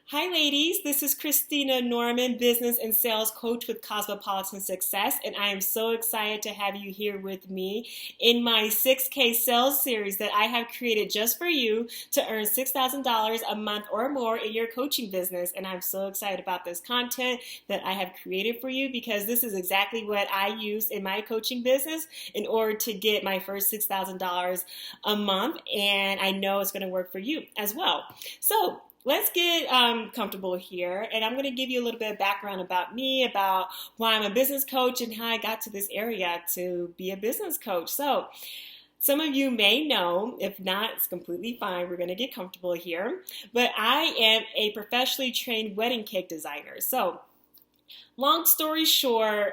Hi ladies, this is Christina Norman, business and sales coach with Cosmopolitan Success, and I am so excited to have you here with me in my 6K sales series that I have created just for you to earn $6,000 a month or more in your coaching business. And I'm so excited about this content that I have created for you because this is exactly what I use in my coaching business in order to get my first $6,000 a month, and I know it's going to work for you as well. So let's get comfortable here, and I'm going to give you a little bit of background about me, about why I'm a business coach, and how I got to this area to be a business coach. So some of you may know, if not, it's completely fine. We're going to get comfortable here. But I am a professionally trained wedding cake designer. So long story short,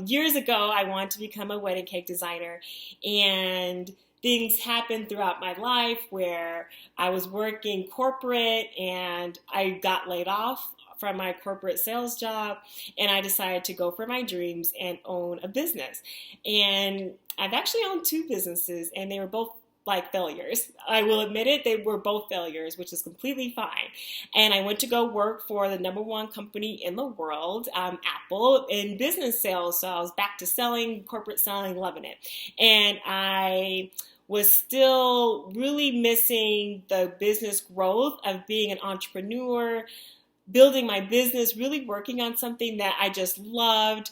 years ago, I wanted to become a wedding cake designer, and things happened throughout my life where I was working corporate and I got laid off from my corporate sales job, and I decided to go for my dreams and own a business. And I've actually owned two businesses, and they were both like failures. I will admit it, they were both failures, which is completely fine. And I went to go work for the #1 company in the world, Apple, in business sales. So I was back to selling, corporate selling, loving it. And I was still really missing the business growth of being an entrepreneur, building my business, really working on something that I just loved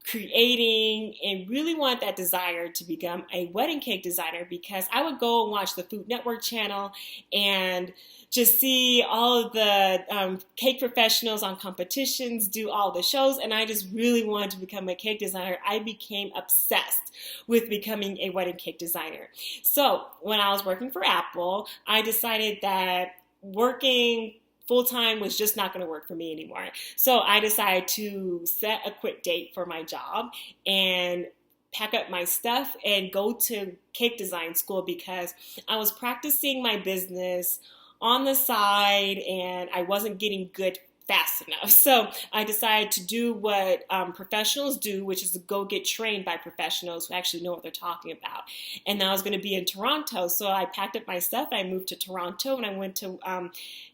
creating, and really want that desire to become a wedding cake designer, because I would go and watch the Food Network channel and just see all of the cake professionals on competitions do all the shows, and I just really wanted to become a cake designer. I became obsessed with becoming a wedding cake designer. So when I was working for Apple, I decided that working full-time was just not going to work for me anymore. So I decided to set a quit date for my job and pack up my stuff and go to cake design school, because I was practicing my business on the side and I wasn't getting good fast enough. So I decided to do what professionals do, which is to go get trained by professionals who actually know what they're talking about. And I was going to be in Toronto. So I packed up my stuff. I moved to Toronto and I went to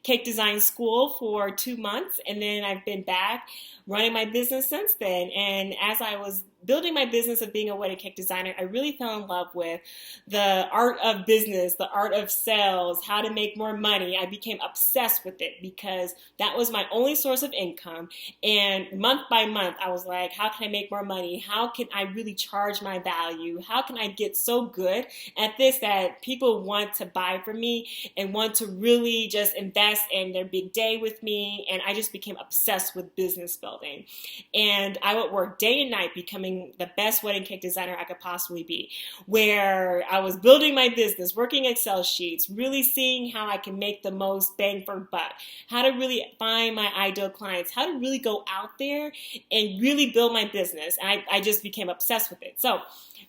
cake design school for 2 months. And then I've been back running my business since then. And as I was building my business of being a wedding cake designer, I really fell in love with the art of business, the art of sales, how to make more money. I became obsessed with it because that was my only source of income. And month by month, I was like, how can I make more money? How can I really charge my value? How can I get so good at this that people want to buy from me and want to really just invest in their big day with me? And I just became obsessed with business building. And I would work day and night becoming the best wedding cake designer I could possibly be, where I was building my business, working Excel sheets, really seeing how I can make the most bang for buck, how to really find my ideal clients, how to really go out there and really build my business. And I just became obsessed with it. So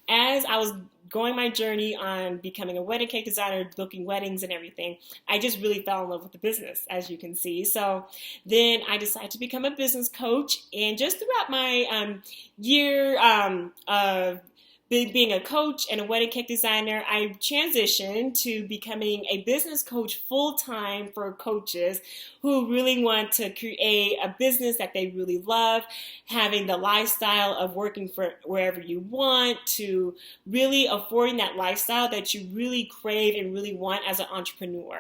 as I was going my journey on becoming a wedding cake designer, booking weddings and everything, I just really fell in love with the business, as you can see. So then I decided to become a business coach, and just throughout my year of being a coach and a wedding cake designer, I transitioned to becoming a business coach full-time for coaches who really want to create a business that they really love, having the lifestyle of working for wherever you want, to really affording that lifestyle that you really crave and really want as an entrepreneur.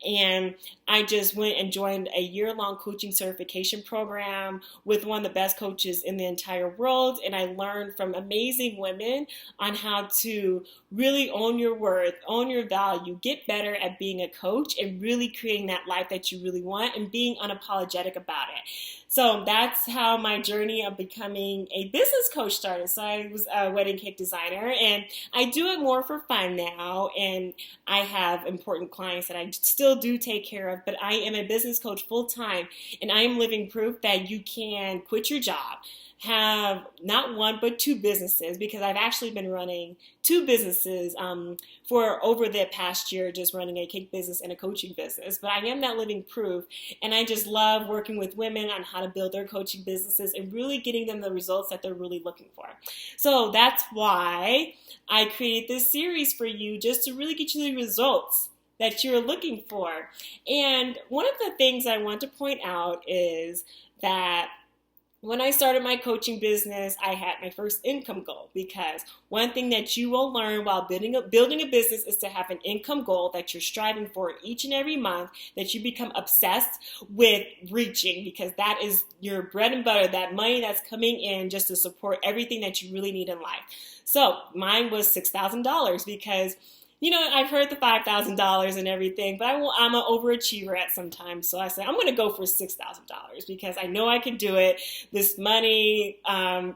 And I just went and joined a year-long coaching certification program with one of the best coaches in the entire world, and I learned from amazing women on how to really own your worth, own your value, get better at being a coach, and really creating that life that you really want and being unapologetic about it. So that's how my journey of becoming a business coach started. So I was a wedding cake designer, and I do it more for fun now, and I have important clients that I still do take care of, but I am a business coach full time, and I am living proof that you can quit your job, have not one but two businesses, because I've actually been running two businesses for over the past year, just running a cake business and a coaching business. But I am that living proof, and I just love working with women on how to build their coaching businesses and really getting them the results that they're really looking for. So that's why I created this series for you, just to really get you the results that you're looking for. And one of the things I want to point out is that when I started my coaching business, I had my first income goal, because one thing that you will learn while building a business is to have an income goal that you're striving for each and every month, that you become obsessed with reaching, because that is your bread and butter, that money that's coming in just to support everything that you really need in life. So mine was $6,000, because I've heard the $5,000 and everything, but I'm an overachiever at some time. So I said, I'm going to go for $6,000 because I know I can do it. This money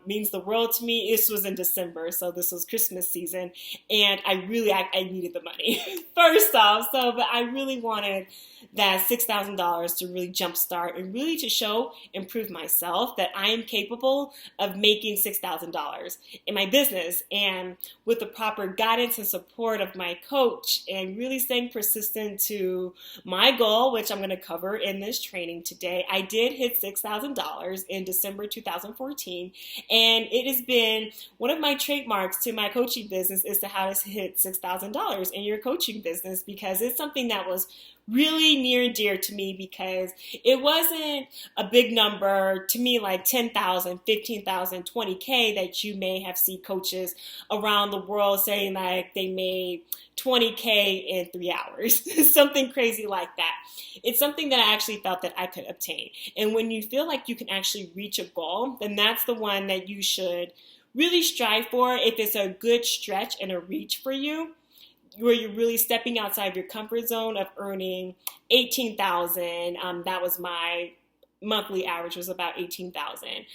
means the world to me. This was in December, so this was Christmas season. And I needed the money, first off. But I really wanted that $6,000 to really jumpstart and really to show and prove myself that I am capable of making $6,000 in my business. And with the proper guidance and support of my coach and really staying persistent to my goal, which I'm going to cover in this training today, I did hit $6,000 in December 2014. And it has been one of my trademarks to my coaching business is to how to hit $6,000 in your coaching business, because it's something that was really near and dear to me, because it wasn't a big number to me, like 10,000, 15,000, 20K that you may have seen coaches around the world saying like they made 20K in 3 hours, something crazy like that. It's something that I actually felt that I could obtain. And when you feel like you can actually reach a goal, then that's the one that you should really strive for. If it's a good stretch and a reach for you, where you're really stepping outside your comfort zone of earning 18,000. That was my monthly average, was about 18,000,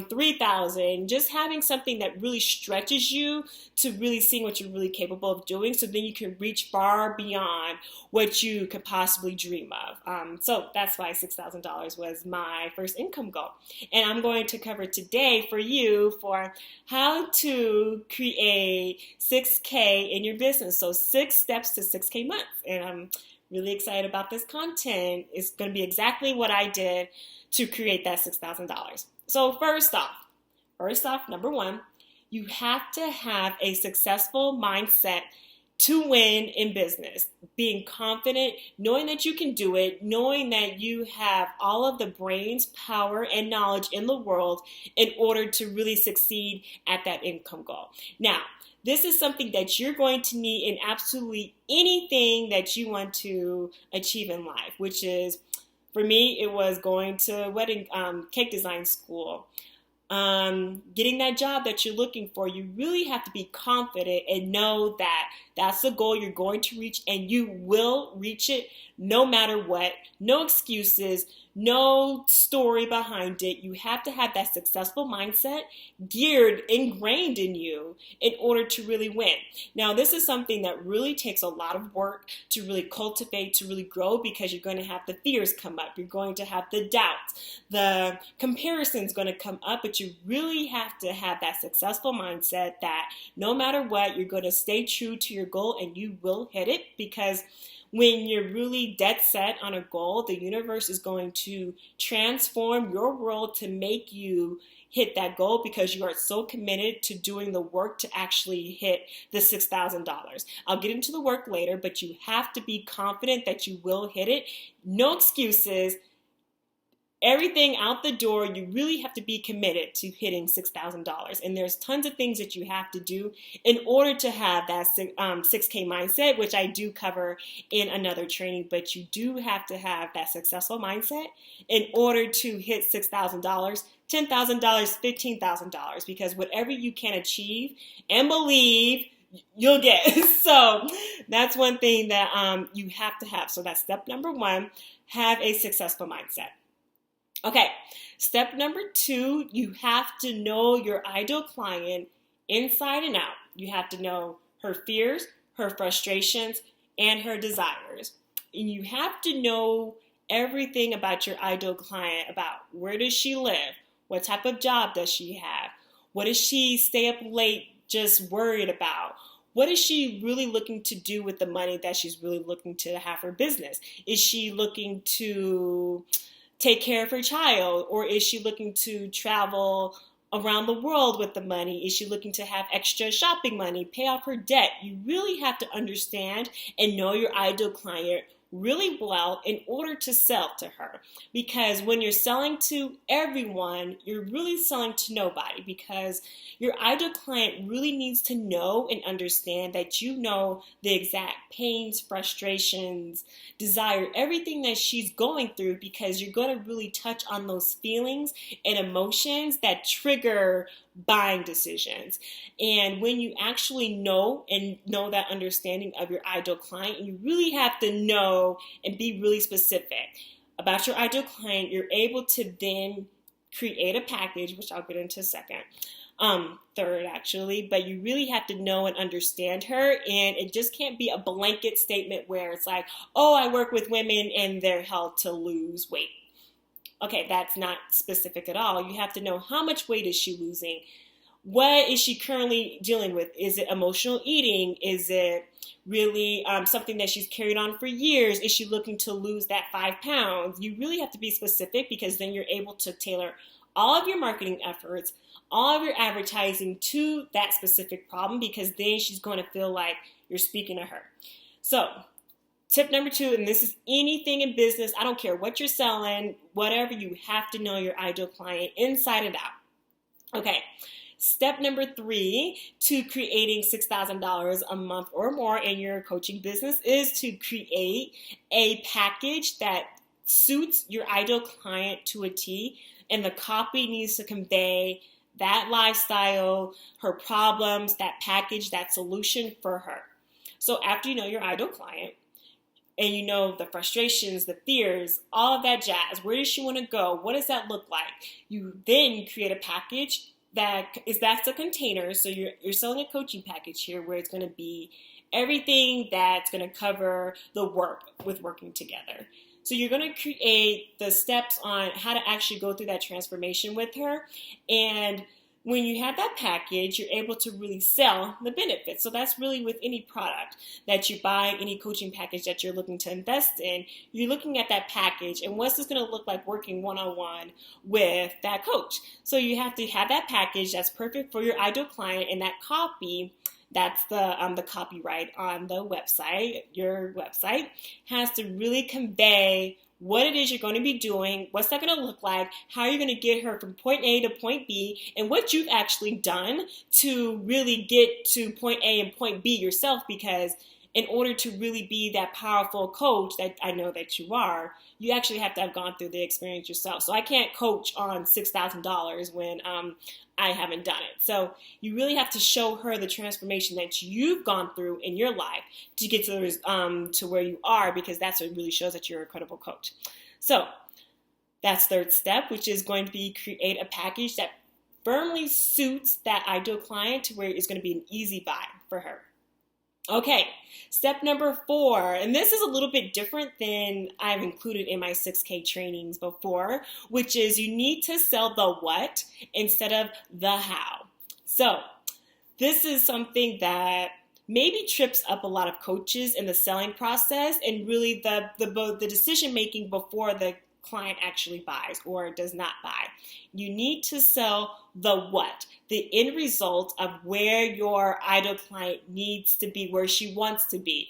3,000, just having something that really stretches you to really seeing what you're really capable of doing. So then you can reach far beyond what you could possibly dream of. So that's why $6,000 was my first income goal. And I'm going to cover today for you for how to create 6K in your business. So 6 steps to 6K months. And I'm really excited about this content. It's going to be exactly what I did to create that $6,000. So first off, number one, you have to have a successful mindset to win in business. Being confident, knowing that you can do it, knowing that you have all of the brains, power, and knowledge in the world in order to really succeed at that income goal. Now, this is something that you're going to need in absolutely anything that you want to achieve in life, which is, for me, it was going to wedding cake design school. Getting that job that you're looking for. You really have to be confident and know that that's the goal you're going to reach, and you will reach it no matter what. No excuses, no story behind it. You have to have that successful mindset ingrained in you in order to really win. Now, this is something that really takes a lot of work to really cultivate, to really grow, because you're going to have the fears come up. You're going to have the doubts. The comparison's going to come up, but you really have to have that successful mindset that no matter what, you're going to stay true to your goal and you will hit it, because when you're really dead set on a goal, the universe is going to transform your world to make you hit that goal, because you are so committed to doing the work to actually hit the $6,000. I'll get into the work later, but you have to be confident that you will hit it. No excuses. Everything out the door, you really have to be committed to hitting $6,000. And there's tons of things that you have to do in order to have that 6K mindset, which I do cover in another training. But you do have to have that successful mindset in order to hit $6,000, $10,000, $15,000, because whatever you can achieve and believe, you'll get. So that's one thing that you have to have. So that's step number one, have a successful mindset. Okay, step number two, you have to know your ideal client inside and out. You have to know her fears, her frustrations, and her desires. And you have to know everything about your ideal client, about where does she live? What type of job does she have? What does she stay up late just worried about? What is she really looking to do with the money that she's really looking to have her business? Is she looking to take care of her child, or is she looking to travel around the world with the money? Is she looking to have extra shopping money, pay off her debt? You really have to understand and know your ideal client really well in order to sell to her. Because when you're selling to everyone, you're really selling to nobody, because your ideal client really needs to know and understand that you know the exact pains, frustrations, desire, everything that she's going through, because you're going to really touch on those feelings and emotions that trigger buying decisions. And when you actually know that understanding of your ideal client, you really have to know and be really specific about your ideal client. You're able to then create a package, which I'll get into a second, third actually, but you really have to know and understand her. And it just can't be a blanket statement where it's like, oh, I work with women and they're held to lose weight. Okay, that's not specific at all. You have to know, how much weight is she losing? What is she currently dealing with? Is it emotional eating? Is it really something that she's carried on for years? Is she looking to lose that 5 pounds? You really have to be specific, because then you're able to tailor all of your marketing efforts, all of your advertising to that specific problem, because then she's going to feel like you're speaking to her. So, tip number 2, and this is anything in business, I don't care what you're selling, whatever, you have to know your ideal client inside and out. Okay, step number 3 to creating $6,000 a month or more in your coaching business is to create a package that suits your ideal client to a T, and the copy needs to convey that lifestyle, her problems, that package, that solution for her. So after you know your ideal client, and you know the frustrations, the fears, all of that jazz, where does she want to go? What does that look like? You then create a package that's a container. So you're selling a coaching package here, where it's going to be everything that's going to cover the work with working together. So you're going to create the steps on how to actually go through that transformation with her. And when you have that package, you're able to really sell the benefits. So that's really with any product that you buy, any coaching package that you're looking to invest in, you're looking at that package and what's this going to look like working one-on-one with that coach. So you have to have that package that's perfect for your ideal client, and that copy, that's the copyright on the website. Your website has to really convey what it is you're going to be doing, what's that going to look like, how you're going to get her from point A to point B, and what you've actually done to really get to point A and point B yourself, because in order to really be that powerful coach that I know that you are, you actually have to have gone through the experience yourself. So I can't coach on $6,000 when I haven't done it. So you really have to show her the transformation that you've gone through in your life to get to where you are, because that's what really shows that you're a credible coach. So that's third step, which is going to be create a package that firmly suits that ideal client to where it's going to be an easy buy for her. Okay, step number 4, and this is a little bit different than I've included in my 6K trainings before, which is you need to sell the what instead of the how. So this is something that maybe trips up a lot of coaches in the selling process, and really the decision making before the client actually buys or does not buy. You need to sell the what, the end result of where your ideal client needs to be, where she wants to be.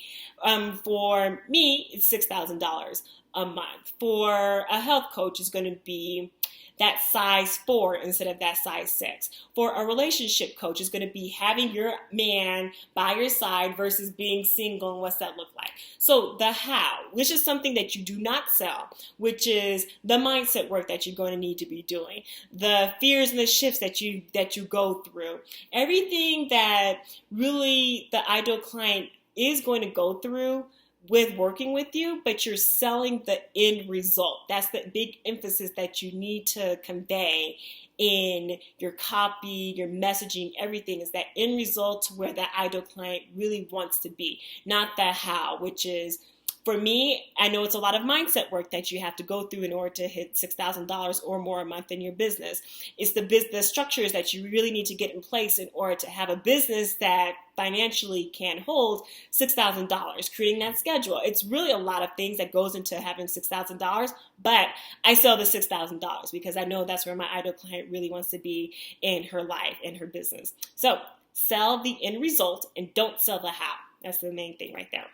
For me, it's $6,000 a month. For a health coach, it's going to be that size 4 instead of that size 6. For a relationship coach, it's going to be having your man by your side versus being single, and what's that look like? So the how, which is something that you do not sell, which is the mindset work that you're going to need to be doing, the fears and the shifts that you go through, everything that really the ideal client is going to go through with working with you, but you're selling the end result. That's the big emphasis that you need to convey in your copy, your messaging, everything is that end result to where that ideal client really wants to be, not the how, which is For me, I know it's a lot of mindset work that you have to go through in order to hit $6,000 or more a month in your business. It's the structures that you really need to get in place in order to have a business that financially can hold $6,000, creating that schedule. It's really a lot of things that goes into having $6,000, but I sell the $6,000 because I know that's where my ideal client really wants to be in her life, in her business. So sell the end result and don't sell the how. That's the main thing right there.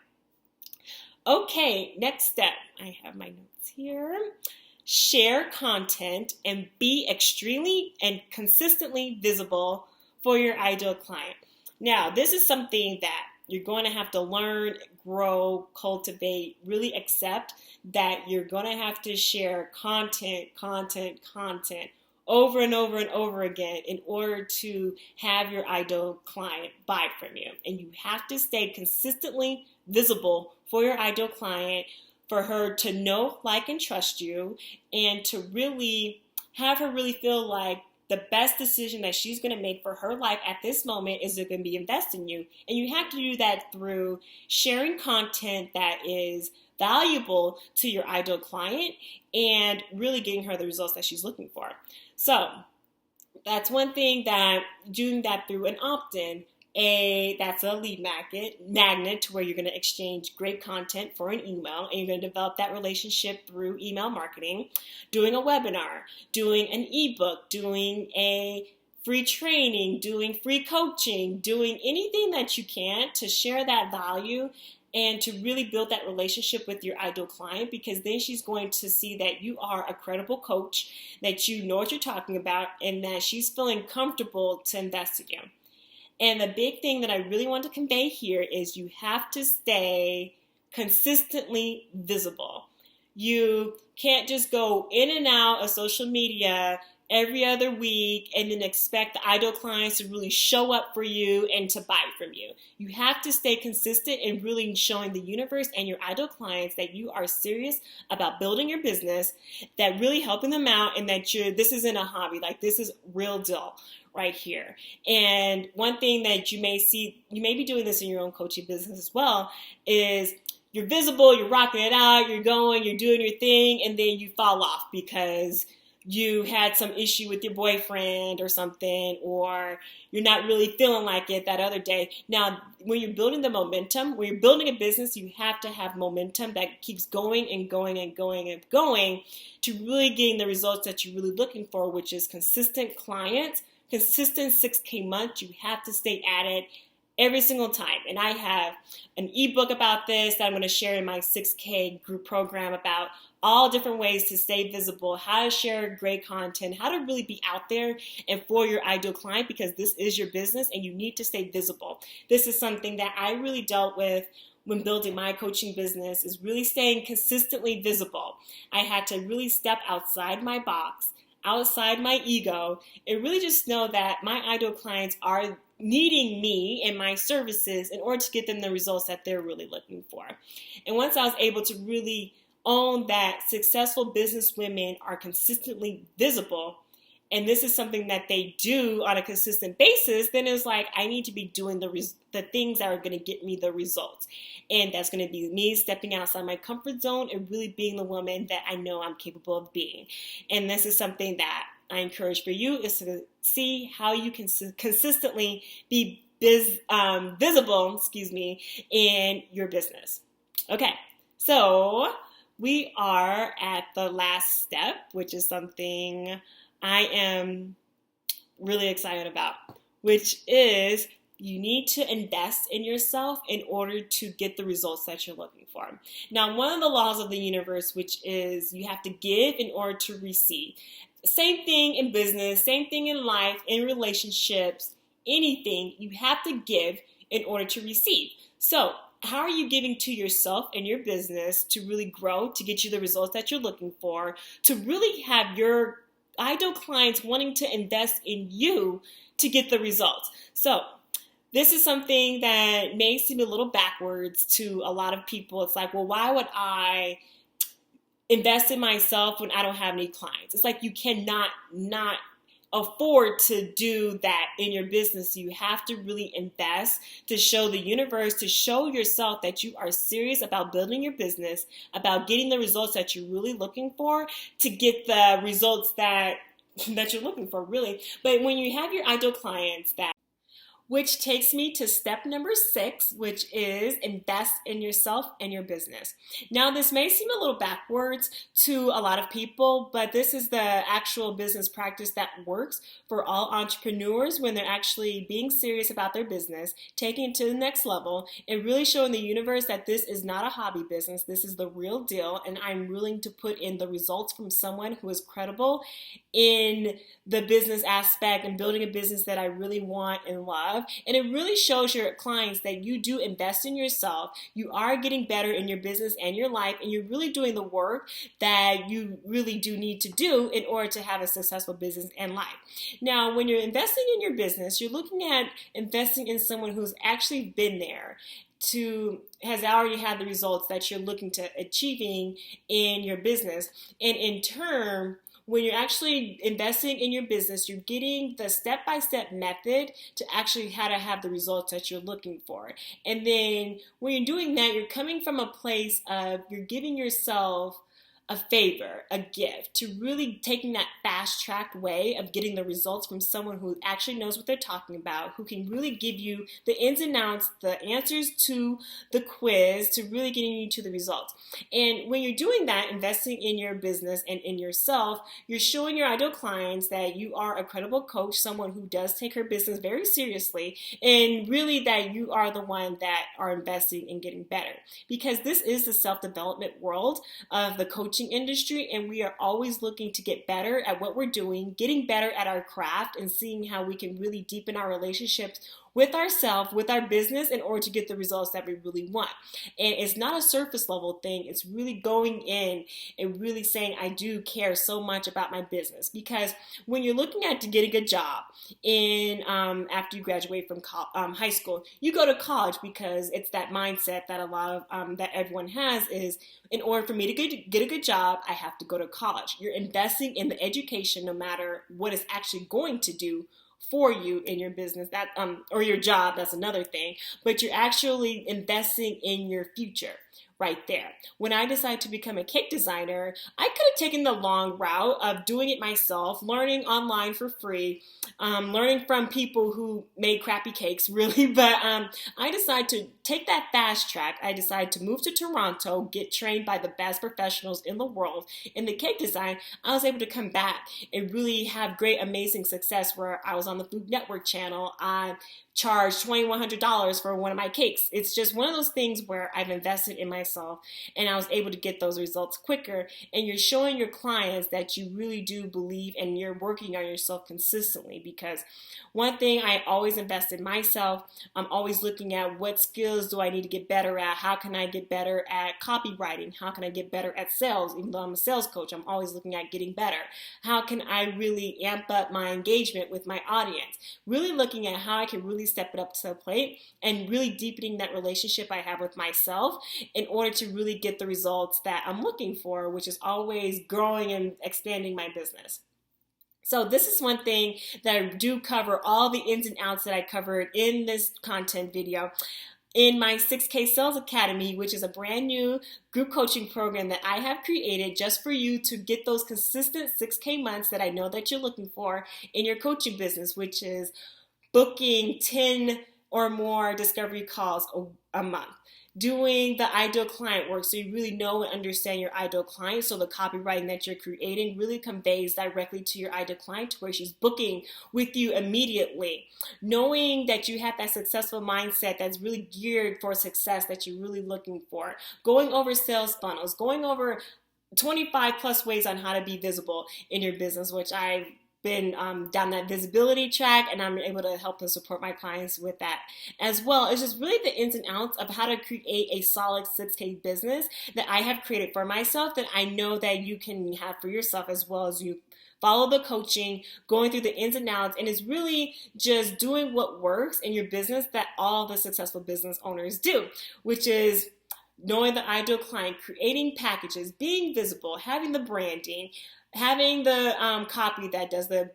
Okay, next step. I have my notes here. Share content and be extremely and consistently visible for your ideal client. Now, this is something that you're going to have to learn, grow, cultivate, really accept that you're going to have to share content over and over and over again in order to have your ideal client buy from you. And you have to stay consistently visible for your ideal client, for her to know, like, and trust you, and to really have her really feel like the best decision that she's going to make for her life at this moment is going to be invest in you. And you have to do that through sharing content that is valuable to your ideal client and really getting her the results that she's looking for. So that's one thing, that doing that through an opt-in. That's a lead magnet to where you're going to exchange great content for an email, and you're going to develop that relationship through email marketing, doing a webinar, doing an ebook, doing a free training, doing free coaching, doing anything that you can to share that value and to really build that relationship with your ideal client, because then she's going to see that you are a credible coach, that you know what you're talking about, and that she's feeling comfortable to invest in you. And the big thing that I really want to convey here is you have to stay consistently visible. You can't just go in and out of social media every other week and then expect the ideal clients to really show up for you and to buy from you. You have to stay consistent in really showing the universe and your ideal clients that you are serious about building your business, that really helping them out, and that this isn't a hobby, like this is real deal right here. And one thing that you may see, you may be doing this in your own coaching business as well, is you're visible, you're rocking it out, you're going, you're doing your thing, and then you fall off because you had some issue with your boyfriend or something, or you're not really feeling like it that other day. Now, when you're building the momentum, when you're building a business, you have to have momentum that keeps going and going and going and going to really getting the results that you're really looking for, which is consistent clients, consistent 6K months. You have to stay at it every single time. And I have an ebook about this that I'm going to share in my 6K group program about all different ways to stay visible, how to share great content, how to really be out there and for your ideal client, because this is your business and you need to stay visible. This is something that I really dealt with when building my coaching business, is really staying consistently visible. I had to really step outside my box, outside my ego, and really just know that my ideal clients are needing me and my services in order to get them the results that they're really looking for. And once I was able to really own that successful business women are consistently visible, and this is something that they do on a consistent basis, then it's like I need to be doing the things that are going to get me the results. And that's going to be me stepping outside my comfort zone and really being the woman that I know I'm capable of being. And this is something that I encourage for you, is to see how you can consistently be visible, in your business. Okay, so we are at the last step, which is something I am really excited about, which is you need to invest in yourself in order to get the results that you're looking for. Now, one of the laws of the universe, which is you have to give in order to receive. Same thing in business, same thing in life, in relationships, anything, you have to give in order to receive. So how are you giving to yourself and your business to really grow, to get you the results that you're looking for, to really have your ideal clients wanting to invest in you to get the results? So this is something that may seem a little backwards to a lot of people. It's like, well, why would I invest in myself when I don't have any clients? It's like you cannot not afford to do that in your business. You have to really invest to show the universe, to show yourself that you are serious about building your business, about getting the results that you're really looking for, to get the results that you're looking for, really. But when you have your ideal clients, that which takes me to step number 6, which is invest in yourself and your business. Now, this may seem a little backwards to a lot of people, but this is the actual business practice that works for all entrepreneurs when they're actually being serious about their business, taking it to the next level, and really showing the universe that this is not a hobby business. This is the real deal, and I'm willing to put in the results from someone who is credible in the business aspect and building a business that I really want and love. And it really shows your clients that you do invest in yourself. You are getting better in your business and your life, and you're really doing the work that you really do need to do in order to have a successful business and life. Now, when you're investing in your business, you're looking at investing in someone who's actually been there, has already had the results that you're looking to achieving in your business. And in turn, when you're actually investing in your business, you're getting the step-by-step method to actually how to have the results that you're looking for. And then when you're doing that, you're coming from a place of you're giving yourself a favor, a gift, to really taking that fast-tracked way of getting the results from someone who actually knows what they're talking about, who can really give you the ins and outs, the answers to the quiz, to really getting you to the results. And when you're doing that, investing in your business and in yourself, you're showing your ideal clients that you are a credible coach, someone who does take her business very seriously, and really that you are the one that are investing in getting better. Because this is the self-development world of the coaching industry, and we are always looking to get better at what we're doing, getting better at our craft, and seeing how we can really deepen our relationships with ourselves, with our business, in order to get the results that we really want. And it's not a surface level thing. It's really going in and really saying, I do care so much about my business. Because when you're looking at to get a good job in after you graduate from high school, you go to college because it's that mindset that a lot of that everyone has is, in order for me to get a good job, I have to go to college. You're investing in the education, no matter what it's actually going to do for you in your business, that or your job. That's another thing, but you're actually investing in your future right there. When I decided to become a cake designer, I could have taken the long route of doing it myself, learning online for free, learning from people who made crappy cakes, really. But I decided to take that fast track. I decided to move to Toronto, get trained by the best professionals in the world in the cake design. I was able to come back and really have great, amazing success where I was on the Food Network channel. I charged $2,100 for one of my cakes. It's just one of those things where I've invested in myself and I was able to get those results quicker. And you're showing your clients that you really do believe and you're working on yourself consistently. Because one thing, I always invest in myself. I'm always looking at what skills do I need to get better at? How can I get better at copywriting? How can I get better at sales? Even though I'm a sales coach, I'm always looking at getting better. How can I really amp up my engagement with my audience? Really looking at how I can really step it up to the plate and really deepening that relationship I have with myself in order to really get the results that I'm looking for, which is always growing and expanding my business. So this is one thing that I do cover, all the ins and outs that I covered in this content video. In my 6K Sales Academy, which is a brand new group coaching program that I have created just for you to get those consistent 6K months that I know that you're looking for in your coaching business, which is booking 10 or more discovery calls a month, doing the ideal client work so you really know and understand your ideal client, so the copywriting that you're creating really conveys directly to your ideal client to where she's booking with you immediately, knowing that you have that successful mindset that's really geared for success that you're really looking for, going over sales funnels, going over 25 plus ways on how to be visible in your business, which I've been down that visibility track, and I'm able to help and support my clients with that as well. It's just really the ins and outs of how to create a solid 6K business that I have created for myself that I know that you can have for yourself, as well as you follow the coaching, going through the ins and outs, and it's really just doing what works in your business that all the successful business owners do, which is knowing the ideal client, creating packages, being visible, having the branding, having the copy that does the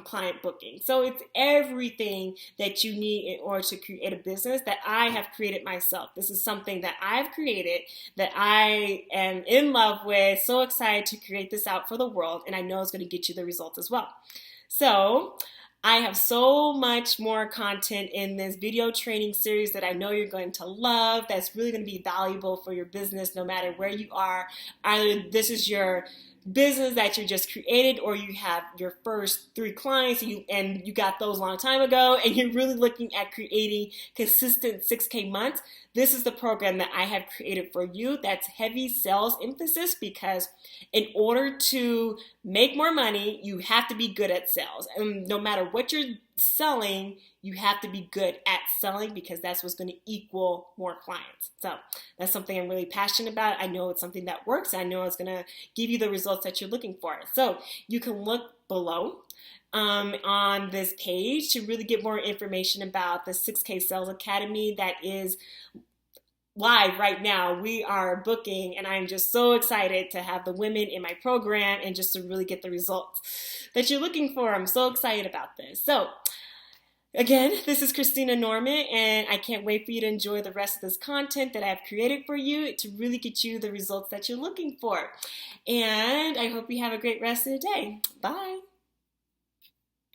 client booking. So it's everything that you need in order to create a business that I have created myself. This is something that I've created, that I am in love with, so excited to create this out for the world, and I know it's going to get you the results as well. So I have so much more content in this video training series that I know you're going to love, that's really going to be valuable for your business no matter where you are. Either this is your business that you just created, or you have your first 3 clients and you got those a long time ago, and you're really looking at creating consistent 6K months. This is the program that I have created for you that's heavy sales emphasis, because in order to make more money, you have to be good at sales. And no matter what you're selling, you have to be good at selling, because that's what's going to equal more clients. So that's something I'm really passionate about. I know it's something that works. I know it's going to give you the results that you're looking for. So you can look below on this page to really get more information about the 6K Sales Academy that is live right now. We are booking, and I'm just so excited to have the women in my program and just to really get the results that you're looking for. I'm so excited about this. So again, this is Christina Norman, and I can't wait for you to enjoy the rest of this content that I've created for you to really get you the results that you're looking for. And I hope you have a great rest of the day. Bye.